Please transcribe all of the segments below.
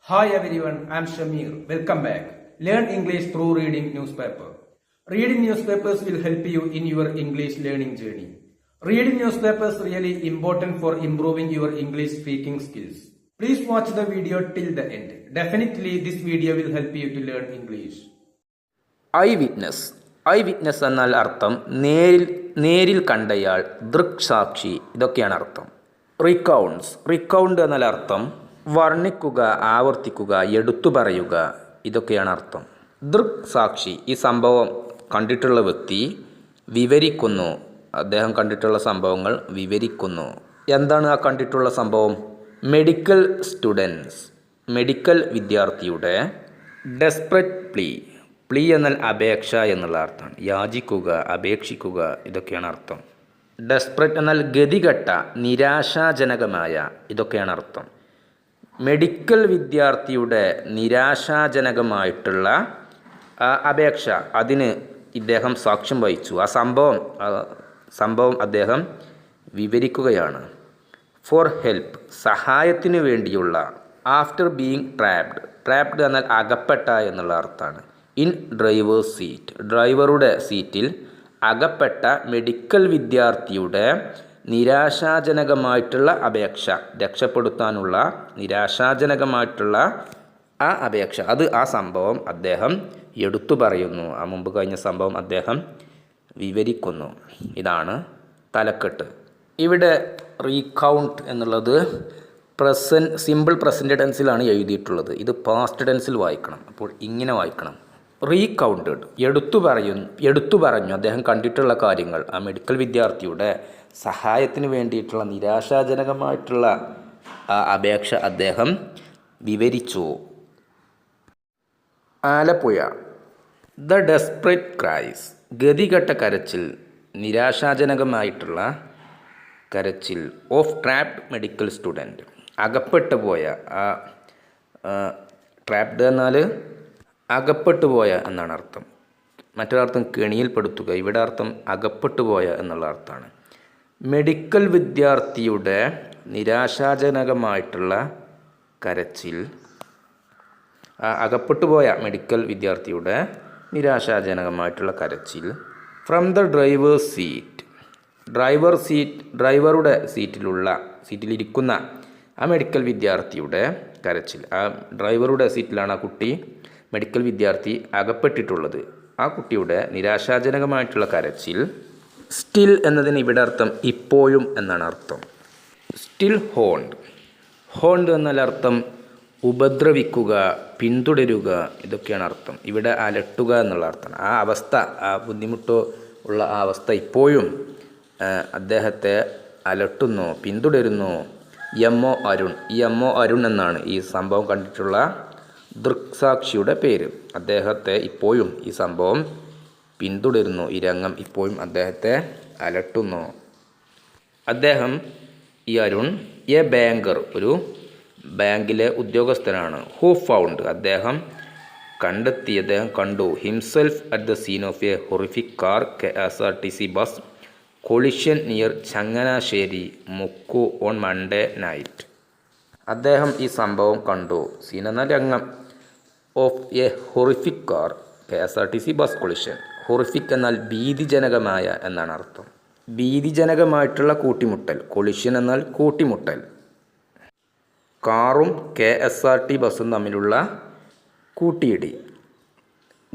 Hi everyone, I am Shamir. Welcome back. Learn English through reading newspaper. Reading newspapers will help you in your English learning journey. Reading newspapers really important for improving your English speaking skills. Please watch the video till the end. Definitely this video will help you to learn English. I witness എന്നാൽ അർത്ഥം നേരിൽ കണ്ടയാൾ, ദൃക്സാക്ഷി, ഇതൊക്കെയാണ് അർത്ഥം. റിക്കൗണ്ട് എന്നാൽ അർത്ഥം വർണ്ണിക്കുക, ആവർത്തിക്കുക, എടുത്തു പറയുക, ഇതൊക്കെയാണ് അർത്ഥം. ദൃക്സാക്ഷി ഈ സംഭവം കണ്ടിട്ടുള്ള വ്യക്തി വിവരിക്കുന്നു, അദ്ദേഹം കണ്ടിട്ടുള്ള സംഭവങ്ങൾ വിവരിക്കുന്നു. എന്താണ് ആ കണ്ടിട്ടുള്ള സംഭവം? മെഡിക്കൽ വിദ്യാർത്ഥിയുടെ ഡെസ്പറേറ്റ് പ്ലീ എന്നാൽ അപേക്ഷ എന്നുള്ള അർത്ഥമാണ്. യാചിക്കുക, അപേക്ഷിക്കുക, ഇതൊക്കെയാണ് അർത്ഥം. ഡെസ്പറേറ്റ് എന്നാൽ ഗതികെട്ട, നിരാശാജനകമായ, ഇതൊക്കെയാണ് അർത്ഥം. മെഡിക്കൽ വിദ്യാർത്ഥിയുടെ നിരാശാജനകമായിട്ടുള്ള അപേക്ഷ, അതിന് ഇദ്ദേഹം സാക്ഷ്യം വഹിച്ചു. ആ സംഭവം അദ്ദേഹം വിവരിക്കുകയാണ്. ഫോർ ഹെൽപ്പ് സഹായത്തിനു വേണ്ടിയുള്ള. ആഫ്റ്റർ ബീയിങ് ട്രാപ്ഡ് എന്നാൽ അകപ്പെട്ട എന്നുള്ള അർത്ഥമാണ്. ഇൻ ഡ്രൈവേഴ്സ് സീറ്റ് ഡ്രൈവറുടെ സീറ്റിൽ അകപ്പെട്ട മെഡിക്കൽ വിദ്യാർത്ഥിയുടെ നിരാശാജനകമായിട്ടുള്ള അപേക്ഷ, രക്ഷപ്പെടുത്താനുള്ള നിരാശാജനകമായിട്ടുള്ള ആ അപേക്ഷ, ആ സംഭവം അദ്ദേഹം എടുത്തു പറയുന്നു. ആ മുമ്പ് കഴിഞ്ഞ സംഭവം അദ്ദേഹം വിവരിക്കുന്നു. ഇതാണ് തലക്കെട്ട്. ഇവിടെ റീകൗണ്ട് എന്നുള്ളത് സിമ്പിൾ പ്രസൻറ്റ് ടെൻസിലാണ് എഴുതിയിട്ടുള്ളത്. ഇത് പാസ്റ്റ് ടെൻസിൽ വായിക്കണം. അപ്പോൾ ഇങ്ങനെ വായിക്കണം: റീകൗണ്ടഡ്, എടുത്തു പറഞ്ഞു അദ്ദേഹം കണ്ടിട്ടുള്ള കാര്യങ്ങൾ. ആ മെഡിക്കൽ വിദ്യാർത്ഥിയുടെ സഹായത്തിന് വേണ്ടിയിട്ടുള്ള നിരാശാജനകമായിട്ടുള്ള അപേക്ഷ അദ്ദേഹം വിവരിച്ചു. ആലപ്പുഴ, ദ ഡെസ്പറേറ്റ് ക്രൈസ്, ഗതികെട്ട കരച്ചിൽ, നിരാശാജനകമായിട്ടുള്ള കരച്ചിൽ. ഓഫ് ട്രാപ്ഡ് മെഡിക്കൽ സ്റ്റുഡൻറ്റ്, അകപ്പെട്ടു പോയ. ട്രാപ്ഡ് എന്നാൽ അകപ്പെട്ടു പോയ എന്നാണ് അർത്ഥം. മറ്റൊരർത്ഥം കെണിയിൽപ്പെടുത്തുക. ഇവിടെ അർത്ഥം അകപ്പെട്ടു പോയ എന്നുള്ള അർത്ഥമാണ്. മെഡിക്കൽ വിദ്യാർത്ഥിയുടെ നിരാശാജനകമായിട്ടുള്ള കരച്ചിൽ. അകപ്പെട്ടു പോയ മെഡിക്കൽ വിദ്യാർത്ഥിയുടെ നിരാശാജനകമായിട്ടുള്ള കരച്ചിൽ. ഫ്രം ദ ഡ്രൈവേഴ്സ് സീറ്റ് ഡ്രൈവറുടെ സീറ്റിലിരിക്കുന്ന ആ മെഡിക്കൽ വിദ്യാർത്ഥിയുടെ കരച്ചിൽ. ആ ഡ്രൈവറുടെ സീറ്റിലാണ് ആ കുട്ടി, മെഡിക്കൽ വിദ്യാർത്ഥി അകപ്പെട്ടിട്ടുള്ളത്. ആ കുട്ടിയുടെ നിരാശാജനകമായിട്ടുള്ള കരച്ചിൽ. സ്റ്റിൽ എന്നതിന് ഇവിടെ അർത്ഥം ഇപ്പോഴും എന്നാണ് അർത്ഥം. സ്റ്റിൽ ഹോണ്ട് എന്നാൽ അർത്ഥം ഉപദ്രവിക്കുക, പിന്തുടരുക, ഇതൊക്കെയാണ് അർത്ഥം. ഇവിടെ അലട്ടുക എന്നുള്ള അർത്ഥമാണ്. ആ അവസ്ഥ, ആ ബുദ്ധിമുട്ടോ ഉള്ള ആ അവസ്ഥ ഇപ്പോഴും അദ്ദേഹത്തെ അലട്ടുന്നു, പിന്തുടരുന്നു. അരുൺ എന്നാണ് ഈ സംഭവം കണ്ടിട്ടുള്ള ദൃക്സാക്ഷിയുടെ പേര്. അദ്ദേഹത്തെ ഇപ്പോഴും ഈ സംഭവം പിന്തുടരുന്നു, ഈ രംഗം ഇപ്പോഴും അദ്ദേഹത്തെ അലട്ടുന്നു. ഈ അരുൺ ബാങ്കർ, ഒരു ബാങ്കിലെ ഉദ്യോഗസ്ഥനാണ്. ഹൂ ഫൗണ്ട്, അദ്ദേഹം കണ്ടു. Himself at the scene of a horrific car KSRTC bus collision near Changanassery Mukku on Monday night. അദ്ദേഹം ഈ സംഭവം കണ്ടു. സീൻ എന്ന രംഗം. Of a horrific car KSRTC bus collision. Horrific എന്നാൽ ഭീതിജനകമായ എന്നാണ് അർത്ഥം. ഭീതിജനകമായിട്ടുള്ള കൂട്ടിമുട്ടൽ. കൊളിഷൻ എന്നാൽ കൂട്ടിമുട്ടൽ. കാറും KSRT ബസ്സും തമ്മിലുള്ള കൂട്ടിയിടി.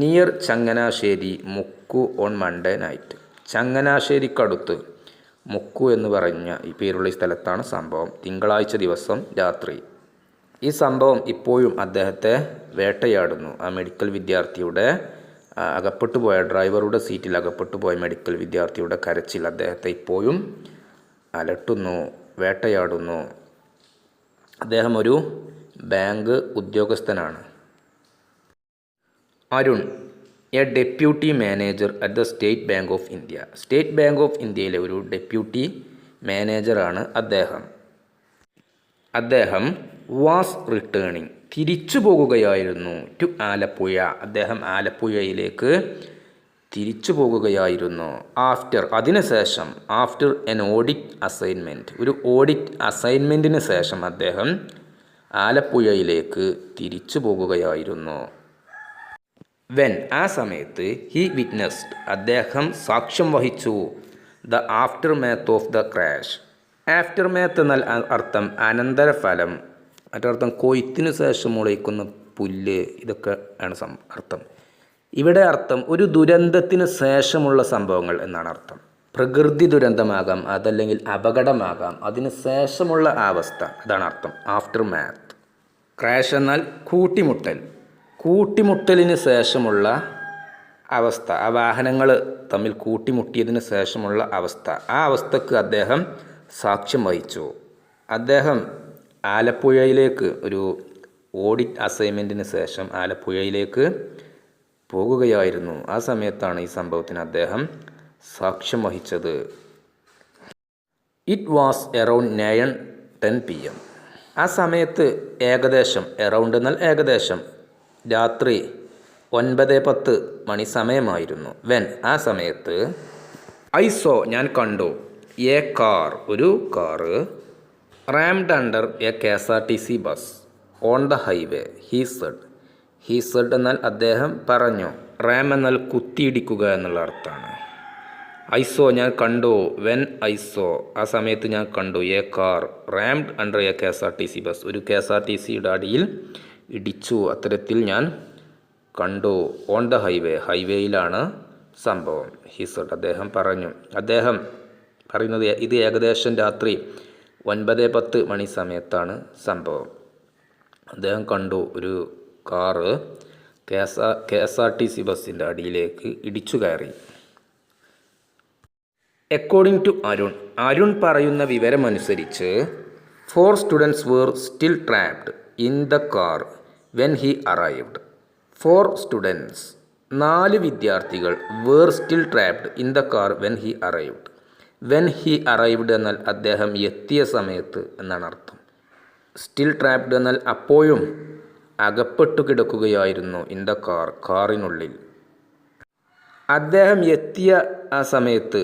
Near Changanassery Mukku on Monday night. ചങ്ങനാശ്ശേരിക്കടുത്ത് മുക്കു എന്ന് പറഞ്ഞ ഈ പേരുള്ള ഈ സ്ഥലത്താണ് സംഭവം. തിങ്കളാഴ്ച ദിവസം രാത്രി. ഈ സംഭവം ഇപ്പോഴും അദ്ദേഹത്തെ വേട്ടയാടുന്നു. ആ മെഡിക്കൽ വിദ്യാർത്ഥിയുടെ അകപ്പെട്ടുപോയ, ഡ്രൈവറുടെ സീറ്റിൽ അകപ്പെട്ടുപോയ മെഡിക്കൽ വിദ്യാർത്ഥിയുടെ കരച്ചിൽ അദ്ദേഹത്തെ ഇപ്പോഴും അലട്ടുന്നു, വേട്ടയാടുന്നു. അദ്ദേഹം ഒരു ബാങ്ക് ഉദ്യോഗസ്ഥനാണ്. Arun, A deputy manager at the state bank of India. State bank of ഇന്ത്യയിലെ ഒരു ഡെപ്യൂട്ടി മാനേജറാണ് അദ്ദേഹം വാസ് റിട്ടേണിംഗ്, തിരിച്ചു പോകുകയായിരുന്നു. ടു ആലപ്പുഴ, അദ്ദേഹം ആലപ്പുഴയിലേക്ക് തിരിച്ചു പോകുകയായിരുന്നു. അതിനുശേഷം ആഫ്റ്റർ എൻ ഓഡിറ്റ് അസൈൻമെൻറ്റ്, ഒരു ഓഡിറ്റ് അസൈൻമെൻറ്റിന് ശേഷം അദ്ദേഹം ആലപ്പുഴയിലേക്ക് തിരിച്ചു പോകുകയായിരുന്നു. വെൻ ആ സമയത്ത് ഹി വിറ്റ്നസ്ഡ് അദ്ദേഹം സാക്ഷ്യം വഹിച്ചു the after math of the crash. After math എന്നാൽ അർത്ഥം അനന്തരഫലം, മറ്റർത്ഥം കൊയ്ത്തിനു ശേഷം മുളയ്ക്കുന്ന പുല്ല്, ഇതൊക്കെ ആണ് അർത്ഥം. ഇവിടെ അർത്ഥം ഒരു ദുരന്തത്തിന് ശേഷമുള്ള സംഭവങ്ങൾ എന്നാണ് അർത്ഥം. പ്രകൃതി ദുരന്തമാകാം, അതല്ലെങ്കിൽ അപകടമാകാം, അതിന് ശേഷമുള്ള അവസ്ഥ, അതാണ് അർത്ഥം ആഫ്റ്റർ മാത്ത്. ക്രാഷ് എന്നാൽ കൂട്ടിമുട്ടൽ, കൂട്ടിമുട്ടലിന് ശേഷമുള്ള അവസ്ഥ, ആ വാഹനങ്ങൾ തമ്മിൽ കൂട്ടിമുട്ടിയതിന് ശേഷമുള്ള അവസ്ഥ, ആ അവസ്ഥക്ക് അദ്ദേഹം സാക്ഷ്യം വഹിച്ചു. അദ്ദേഹം ആലപ്പുഴയിലേക്ക് ഒരു ഓഡിറ്റ് അസൈൻമെൻറ്റിന് ശേഷം ആലപ്പുഴയിലേക്ക് പോകുകയായിരുന്നു. ആ സമയത്താണ് ഈ സംഭവത്തിന് അദ്ദേഹം സാക്ഷ്യം വഹിച്ചത്. It was around 9:10 PM. ആ സമയത്ത് ഏകദേശം, എറൗണ്ട് എന്നാൽ ഏകദേശം, രാത്രി 9:10 മണി സമയമായിരുന്നു. വെൻ ആ സമയത്ത് ഐ സോ ഞാൻ കണ്ടു എ കാർ ഒരു car rammed under a KSRTC bus on the highway. He said എന്നാൽ അദ്ദേഹം പറഞ്ഞു, റാം എന്നാൽ കുത്തിയിടിക്കുക എന്നുള്ള അർത്ഥമാണ്. ഐ സോ ഞാൻ കണ്ടു, വെൻ ഐ സോ ആ സമയത്ത് ഞാൻ കണ്ടു, a car rammed under a KSRTC bus ഒരു KSRTCയുടെ അടിയിൽ ഇടിച്ചു, അത്തരത്തിൽ ഞാൻ കണ്ടു. ഓൺ ദ ഹൈവേ ഹൈവേയിലാണ് സംഭവം. ഹി സെഡ് അദ്ദേഹം പറഞ്ഞു. അദ്ദേഹം പറയുന്നത് ഇത് ഏകദേശം രാത്രി 9:10 മണി സമയത്താണ് സംഭവം. അദ്ദേഹം കണ്ടു ഒരു കാറ് KSRTC ബസ്സിൻ്റെ അടിയിലേക്ക് ഇടിച്ചു കയറി. അക്കോർഡിംഗ് ടു അരുൺ പറയുന്ന വിവരമനുസരിച്ച് 4 students were still trapped in the car when he arrived. 4 students 4 വിദ്യാർത്ഥികൾ were still trapped in the car when he arrived. When he arrived എന്നാൽ അദ്ദേഹം എത്തിയ സമയത്ത് എന്നാണ് അർത്ഥം. സ്റ്റിൽ ട്രാപ്ഡ് എന്നാൽ അപ്പോഴും അകപ്പെട്ടു കിടക്കുകയായിരുന്നു ഇൻ ദ കാർ കാറിനുള്ളിൽ. അദ്ദേഹം എത്തിയ ആ സമയത്ത്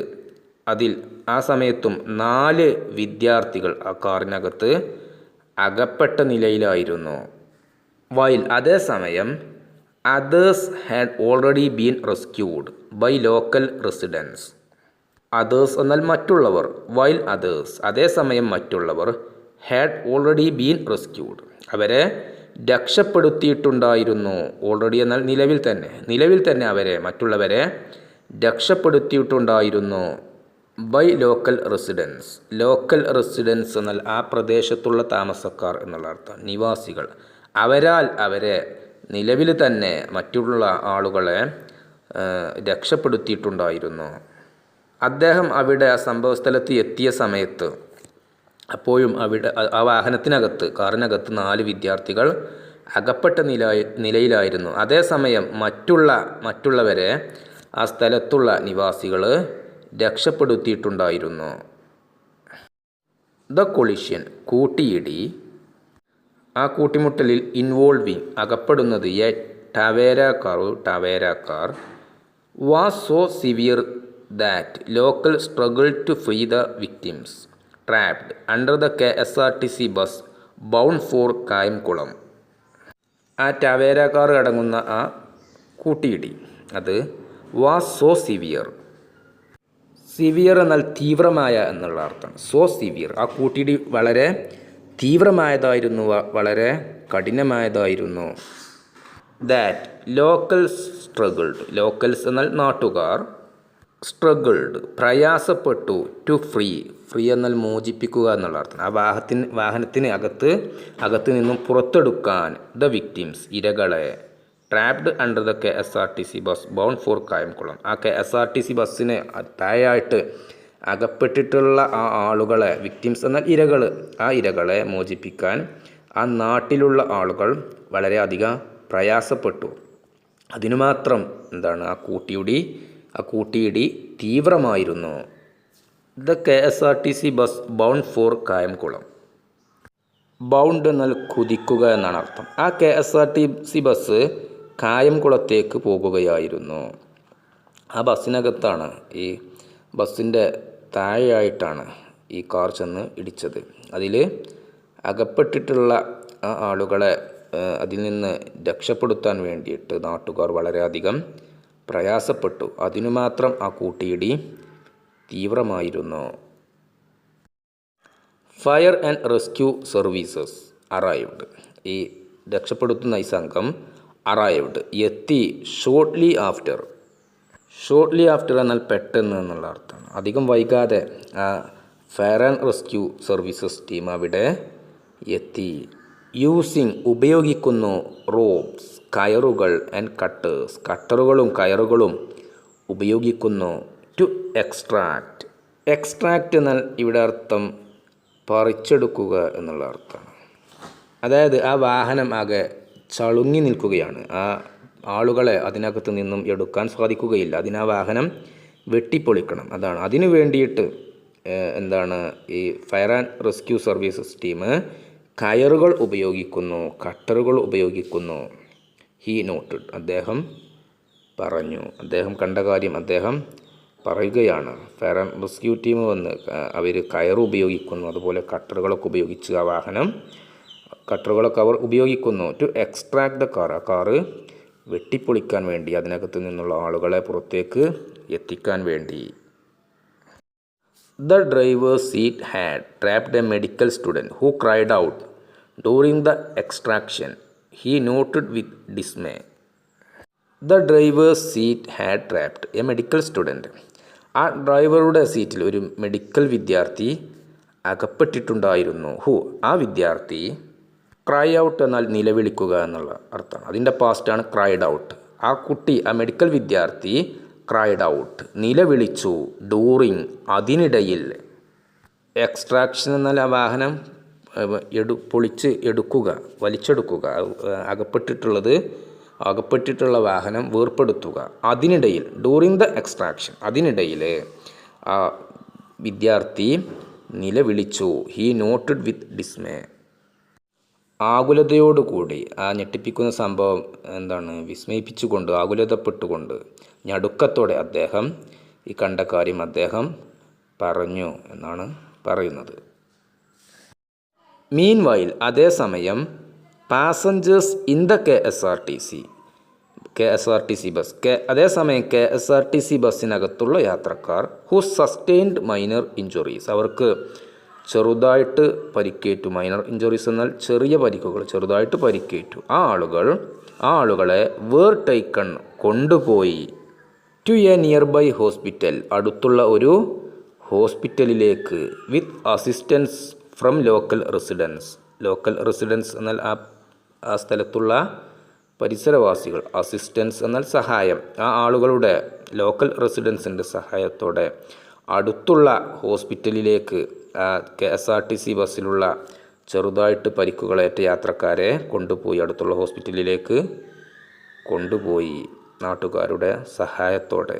ആ സമയത്തും 4 വിദ്യാർത്ഥികൾ ആ കാറിനകത്ത് അകപ്പെട്ട നിലയിലായിരുന്നു. വൈൽ അതേസമയം others had already been rescued by local residents. Others എന്നാൽ മറ്റുള്ളവർ, വൈൽ അതേഴ്സ് അതേസമയം മറ്റുള്ളവർ, ഹാഡ് ഓൾറെഡി ബീൻ റെസ്ക്യൂഡ് അവരെ രക്ഷപ്പെടുത്തിയിട്ടുണ്ടായിരുന്നു. ഓൾറെഡി എന്നാൽ നിലവിൽ തന്നെ അവരെ മറ്റുള്ളവരെ രക്ഷപ്പെടുത്തിയിട്ടുണ്ടായിരുന്നു. By local residents. Local residents എന്നാൽ ആ പ്രദേശത്തുള്ള താമസക്കാർ എന്നുള്ള അർത്ഥം, നിവാസികൾ. അവരാൽ അവരെ നിലവിൽ തന്നെ മറ്റുള്ള ആളുകളെ രക്ഷപ്പെടുത്തിയിട്ടുണ്ടായിരുന്നു. അദ്ദേഹം അവിടെ ആ സംഭവസ്ഥലത്ത് എത്തിയ സമയത്ത് അപ്പോഴും അവിടെ ആ കാറിനകത്ത് 4 വിദ്യാർത്ഥികൾ അകപ്പെട്ട നിലയിലായിരുന്നു. അതേസമയം മറ്റുള്ളവരെ ആ സ്ഥലത്തുള്ള നിവാസികൾ രക്ഷപ്പെടുത്തിയിട്ടുണ്ടായിരുന്നു. ദ കൊളിഷൻ കൂട്ടിയിടി. ആ കൂട്ടിമുട്ടലിൽ ഇൻവോൾവിങ് അകപ്പെടുന്നത് a Tavera car was so severe that local struggle to free the victims trapped under the KSRTC bus bound for Kayamkulam. ആ ടവേര കാർ അടങ്ങുന്ന ആ കൂട്ടിയിടി അത് വാസ് സോ സിവിയർ എന്നാൽ തീവ്രമായ എന്നുള്ള അർത്ഥം. സോ സിവിയർ ആ കൂട്ടിയിടി വളരെ തീവ്രമായതായിരുന്നു, വളരെ കഠിനമായതായിരുന്നു. ദാറ്റ് ലോക്കൽസ് എന്നാൽ നാട്ടുകാർ, സ്ട്രഗിൾഡ് പ്രയാസപ്പെട്ടു, ടു ഫ്രീ എന്നാൽ മോചിപ്പിക്കുക എന്നുള്ള അർത്ഥം. ആ വാഹനത്തിന് അകത്ത് നിന്നും പുറത്തെടുക്കാൻ ദ വിക്ടിംസ് ഇരകളെ, trapped under the KSRTC bus bound for Kayamkulam. ആ KSRTC ബസ്സിന് താഴെയായിട്ട് അകപ്പെട്ടിട്ടുള്ള ആ ആളുകളെ, വിക്ടിംസ് എന്നാൽ ഇരകൾ, ആ ഇരകളെ മോചിപ്പിക്കാൻ ആ നാട്ടിലുള്ള ആളുകൾ വളരെയധികം പ്രയാസപ്പെട്ടു. അതിനുമാത്രം ആ കൂട്ടിയിടി തീവ്രമായിരുന്നു. The KSRTC bus bound for Kayamkulam. Bound എന്നാൽ കുതിക്കുക എന്നാണ് അർത്ഥം. ആ KSRTC ബസ് കായംകുളത്തേക്ക് പോകുകയായിരുന്നു. ആ ബസ്സിനകത്താണ്, ഈ ബസ്സിൻ്റെ താഴെയായിട്ടാണ് ഈ കാർ ചെന്ന് ഇടിച്ചത്. അതിൽ അകപ്പെട്ടിട്ടുള്ള ആ ആളുകളെ അതിൽ നിന്ന് രക്ഷപ്പെടുത്താൻ വേണ്ടിയിട്ട് നാട്ടുകാർ വളരെയധികം പ്രയാസപ്പെട്ടു. അതിനു മാത്രം ആ കൂട്ടിയിടി തീവ്രമായിരുന്നു. Fire and rescue services arrived. ഈ രക്ഷപ്പെടുത്തുന്ന ഈ സംഘം അറൈവ്ഡ് എത്തി. ഷോർട്ട്ലി ആഫ്റ്റർ എന്നാൽ പെട്ടെന്ന് എന്നുള്ള അർത്ഥമാണ്. അധികം വൈകാതെ ആ fire and rescue services team അവിടെ എത്തി. യൂസിങ് ഉപയോഗിക്കുന്നു. റോപ്സ് കയറുകൾ ആൻഡ് കട്ടറുകളും കയറുകളും ഉപയോഗിക്കുന്നു. ടു എക്സ്ട്രാക്റ്റ് എന്നാൽ ഇവിടെ അർത്ഥം പറിച്ചെടുക്കുക എന്നുള്ള അർത്ഥമാണ്. അതായത് ആ വാഹനം ആകെ ചളുങ്ങി നിൽക്കുകയാണ്. ആ ആളുകളെ അതിനകത്ത് നിന്നും എടുക്കാൻ സാധിക്കുകയില്ല. അതിനാ വാഹനം വെട്ടിപ്പൊളിക്കണം. അതാണ് അതിനു വേണ്ടിയിട്ട് ഈ fire and rescue services team കയറുകൾ ഉപയോഗിക്കുന്നു, കട്ടറുകൾ ഉപയോഗിക്കുന്നു. ഹീ നോട്ടഡ് അദ്ദേഹം പറഞ്ഞു. അദ്ദേഹം കണ്ട കാര്യം അദ്ദേഹം പറയുകയാണ്. ഫയർ ആൻഡ് റെസ്ക്യൂ ടീം വന്ന് അവർ കയറ് ഉപയോഗിക്കുന്നു, അതുപോലെ കട്ടറുകളൊക്കെ ഉപയോഗിച്ച് ആ വാഹനം കട്ടറുകളൊക്കെ അവർ ഉപയോഗിക്കുന്നു. ടു എക്സ്ട്രാക്ട് ദ കാർ ആ കാറ് വെട്ടിപ്പൊളിക്കാൻ വേണ്ടി, അതിനകത്ത് നിന്നുള്ള ആളുകളെ പുറത്തേക്ക് എത്തിക്കാൻ വേണ്ടി. The driver's seat had trapped a medical student who cried out during the extraction. He noted with dismay. The driver's seat had trapped a medical student. ആ ഡ്രൈവറുടെ സീറ്റിൽ ഒരു മെഡിക്കൽ വിദ്യാർത്ഥി അകപ്പെട്ടിട്ടുണ്ടായിരുന്നു. ആ വിദ്യാർത്ഥി ക്രൈ ഔട്ട് എന്നാൽ നിലവിളിക്കുക എന്നുള്ള അർത്ഥമാണ്. അതിൻ്റെ പാസ്റ്റാണ് ക്രൈഡ് ഔട്ട്. ആ കുട്ടി ആ മെഡിക്കൽ വിദ്യാർത്ഥി ക്രൈഡ് ഔട്ട് നിലവിളിച്ചു. ഡൂറിങ് അതിനിടയിൽ. എക്സ്ട്രാക്ഷൻ എന്നാൽ ആ വാഹനം പൊളിച്ച് എടുക്കുക, വലിച്ചെടുക്കുക. അകപ്പെട്ടിട്ടുള്ള വാഹനം വേർപ്പെടുത്തുക. അതിനിടയിൽ ഡൂറിങ് ദ എക്സ്ട്രാക്ഷൻ അതിനിടയിൽ ആ വിദ്യാർത്ഥി നിലവിളിച്ചു. ഹീ നോട്ടഡ് വിത്ത് ഡിസ്മേ ആകുലതയോടുകൂടി. ആ ഞെട്ടിപ്പിക്കുന്ന സംഭവം വിസ്മയിപ്പിച്ചുകൊണ്ട്, ആകുലതപ്പെട്ടുകൊണ്ട്, ഞടുക്കത്തോടെ അദ്ദേഹം ഈ കണ്ട കാര്യം അദ്ദേഹം പറഞ്ഞു എന്നാണ് പറയുന്നത്. മീൻവൈൽ അതേസമയം passengers in the KSRTC bus അതേസമയം KSRTC ബസ്സിനകത്തുള്ള യാത്രക്കാർ ഹു സസ്റ്റെയിൻഡ് മൈനർ ഇഞ്ചുറീസ് അവർക്ക് ചെറുതായിട്ട് പരിക്കേറ്റു. മൈനർ ഇഞ്ചുറീസ് എന്നാൽ ചെറിയ പരിക്കുകൾ, ചെറുതായിട്ട് പരിക്കേറ്റു. ആ ആളുകളെ വേർ ടേക്കൺ കൊണ്ടുപോയി. To a nearby hospital അടുത്തുള്ള ഒരു ഹോസ്പിറ്റലിലേക്ക്. With assistance from local residents എന്നാൽ ആ സ്ഥലത്തുള്ള പരിസരവാസികൾ. അസിസ്റ്റൻസ് എന്നാൽ സഹായം. ആ ആളുകളുടെ ലോക്കൽ റെസിഡൻസിൻ്റെ സഹായത്തോടെ അടുത്തുള്ള ഹോസ്പിറ്റലിലേക്ക് KSRTC ബസ്സിലുള്ള ചെറുതായിട്ട് പരിക്കുകളേറ്റ യാത്രക്കാരെ കൊണ്ടുപോയി. അടുത്തുള്ള ഹോസ്പിറ്റലിലേക്ക് കൊണ്ടുപോയി നാട്ടുകാരുടെ സഹായത്തോടെ.